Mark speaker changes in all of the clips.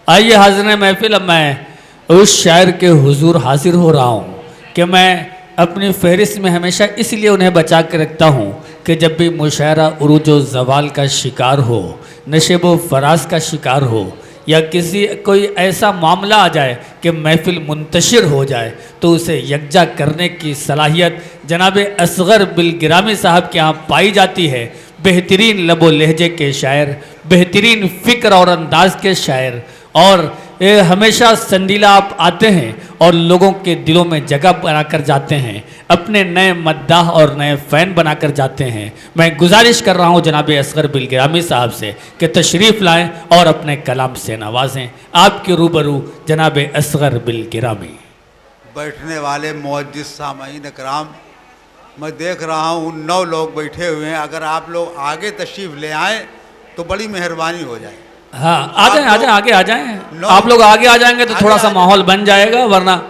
Speaker 1: आइए हाज़िर महफिल, अब मैं उस शायर के हुजूर हाजिर हो रहा हूँ कि मैं अपनी फहरिस्त में हमेशा इसलिए उन्हें बचा के रखता हूँ कि जब भी मुशायरा उरूज व ज़वाल का शिकार हो, नशेब व फराज का शिकार हो, या किसी कोई ऐसा मामला आ जाए कि महफिल मुंतशिर हो जाए, तो उसे यकजा करने की सलाहियत जनाब असगर बिलगिरामी साहब के यहाँ पाई जाती है। बेहतरीन लबो लहजे के शायर, बेहतरीन फ़िक्र और अंदाज के शायर, और हमेशा संडीला आप आते हैं और लोगों के दिलों में जगह बनाकर जाते हैं, अपने नए मद्दाह और नए फ़ैन बनाकर जाते हैं। मैं गुजारिश कर रहा हूं जनाब असगर बिलगिरामी साहब से कि तशरीफ़ लाएं और अपने कलाम से नवाजें। आपके रूबरू जनाब असगर बिलगिरामी।
Speaker 2: बैठने वाले मुअज्जिज़ सामईन इकराम, मैं देख रहा हूँ 9 लोग बैठे हुए हैं। अगर आप लोग आगे तशरीफ़ ले आएँ तो बड़ी मेहरबानी हो जाए।
Speaker 1: हाँ, आ जाएं, आगे आ जाएं। आप लोग आगे आ जाएंगे तो थोड़ा सा माहौल बन जाएगा, वरना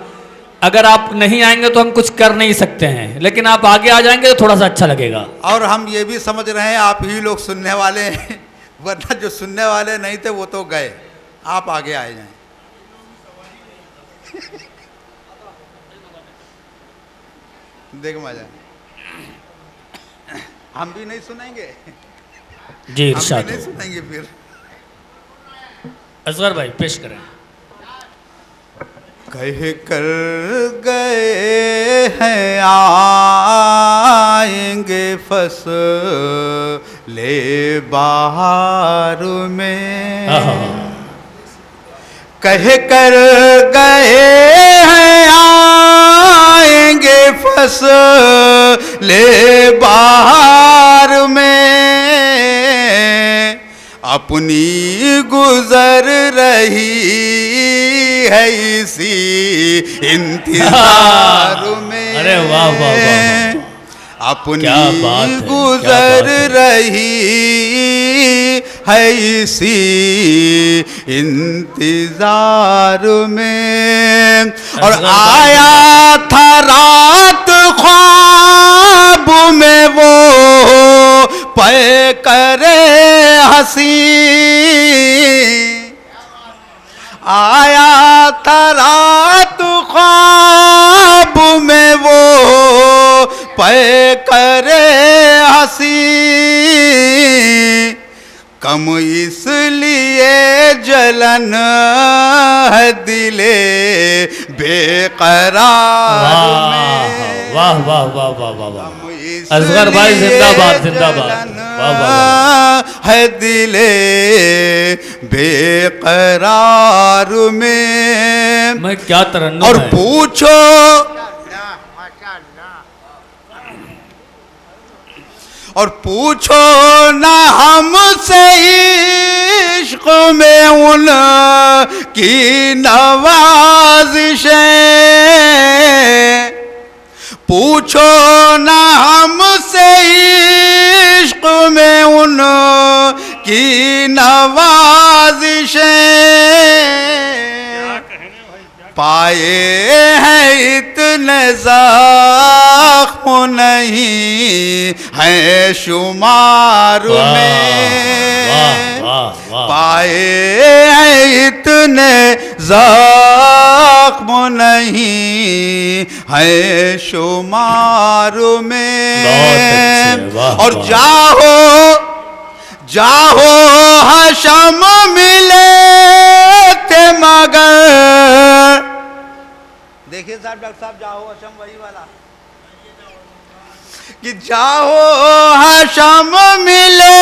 Speaker 1: अगर आप नहीं आएंगे तो हम कुछ कर नहीं सकते हैं, लेकिन आप आगे आ जाएंगे तो थोड़ा सा अच्छा लगेगा। और
Speaker 2: हम ये भी समझ रहे हैं आप ही लोग सुनने वाले हैं, वरना जो सुनने वाले नहीं थे वो तो गए। आप आगे आ जाएं। देख मजा, हम भी नहीं सुनेंगे
Speaker 1: जी,
Speaker 2: हम भी नहीं सुनेंगे। फिर
Speaker 1: असगर भाई पेश करें।
Speaker 2: कह कर गए हैं आएंगे फसले बहार में, कह कर गए हैं आएंगे फसले बहार में, अपनी गुजर रही है इसी इंतजार में।
Speaker 1: अरे वाह वाह वाह,
Speaker 2: अपनी गुजर रही है इसी इंतजार में। और आया था रात ख्वाब में वो पे करे हंसी, आया था रात ख्वाब में वो पे करे हंसी, कम इसलिए जलन है दिले बेकरार में।
Speaker 1: वाह वाह वाह वाह वाह वाह, असगर भाई जिंदाबाद जिंदाबाद।
Speaker 2: है दिले बेकरार में।
Speaker 1: मैं क्या तरन्नुम
Speaker 2: और
Speaker 1: है।
Speaker 2: पूछो और पूछो ना हमसे इश्क में उनकी नवाज़िशें, पूछो ना हमसे इश्क में उनकी नवाज़िशें, पाए हैं इतने ज़ख्म नहीं है शुमार में, पाए हैं इतने ज़ख्म नहीं है शुमार में। और जाहो जाहो हशम मिले थे मगर, देखिए साहब डॉक्टर साहब, जाहो हशम वही वाला कि जाहो हशम मिले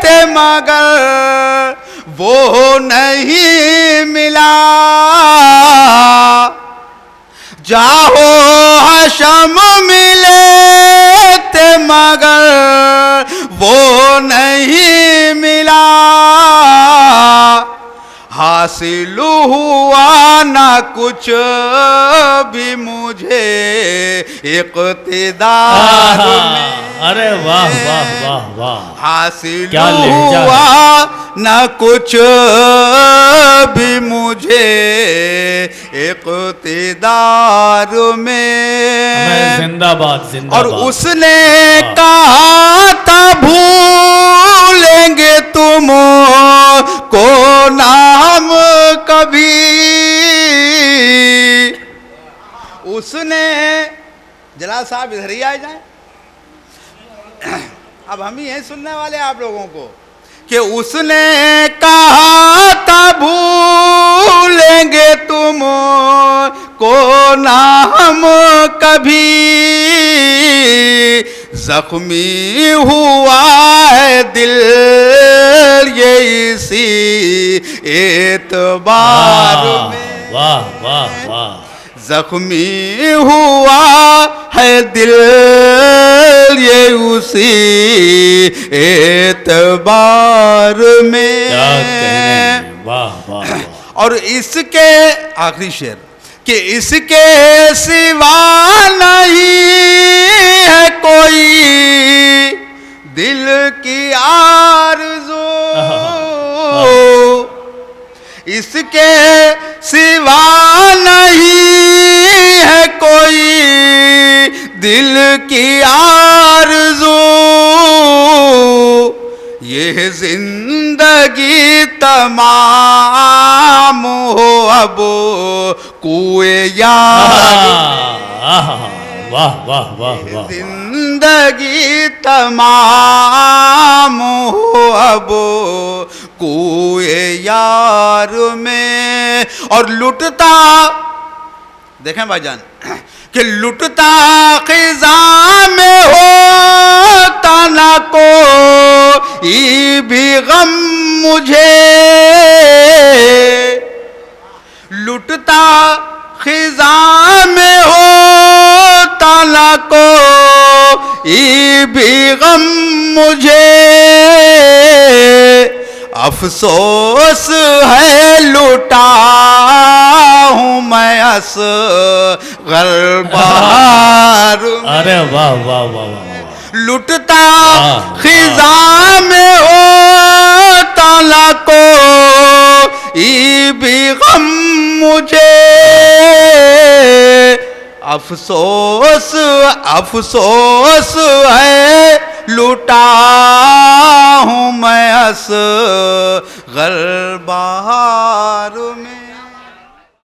Speaker 2: थे मगर वो नहीं मिला, जाहो हशम मिले थे मगर वो नहीं मिला, हासिल हुआ ना कुछ भी मुझे इक़्तिदार में।
Speaker 1: अरे वाह वाह वाह वाह,
Speaker 2: हासिल हुआ ना कुछ भी मुझे इक़्तिदार में।
Speaker 1: जिंदाबाद जिंदाबाद।
Speaker 2: और उसने कहा था भूलेंगे तुम को ना हम उसने, जलाल साहब इधर ही आ जाए, अब हम ही हैं सुनने वाले आप लोगों को, कि उसने कहा था भूलेंगे तुम को ना हम कभी, जख्मी हुआ है दिल ये इसी एतबार में,
Speaker 1: वाह वाह वाह,
Speaker 2: जख्मी हुआ है दिल ये उसी एतबार में।
Speaker 1: क्या कहने, वाह वाह वाह।
Speaker 2: और इसके आखिरी शेर कि इसके सिवा नहीं है कोई दिल की आरज़ू, इसके सिवा नहीं है कोई दिल की आरज़ू, ये जिंदगी तमाम हो अब कुए यार,
Speaker 1: वाह वाह वाह वाह,
Speaker 2: जिंदगी तमाम हो अब कुए यार में। और लुटता, देखें भाईजान, कि लुटता खिजा में होता ना कोई भी गम मुझे, लुटता खिजा में होता ना कोई भी गम मुझे, अफसोस है लुटा हूँ मैं असग़र बहार में।
Speaker 1: अरे वाह वाह वाह वाह,
Speaker 2: लुटता खिजा में होता ना कोई भी गम मुझे, अफसोस अफसोस है लुटा हूँ मैं असग़र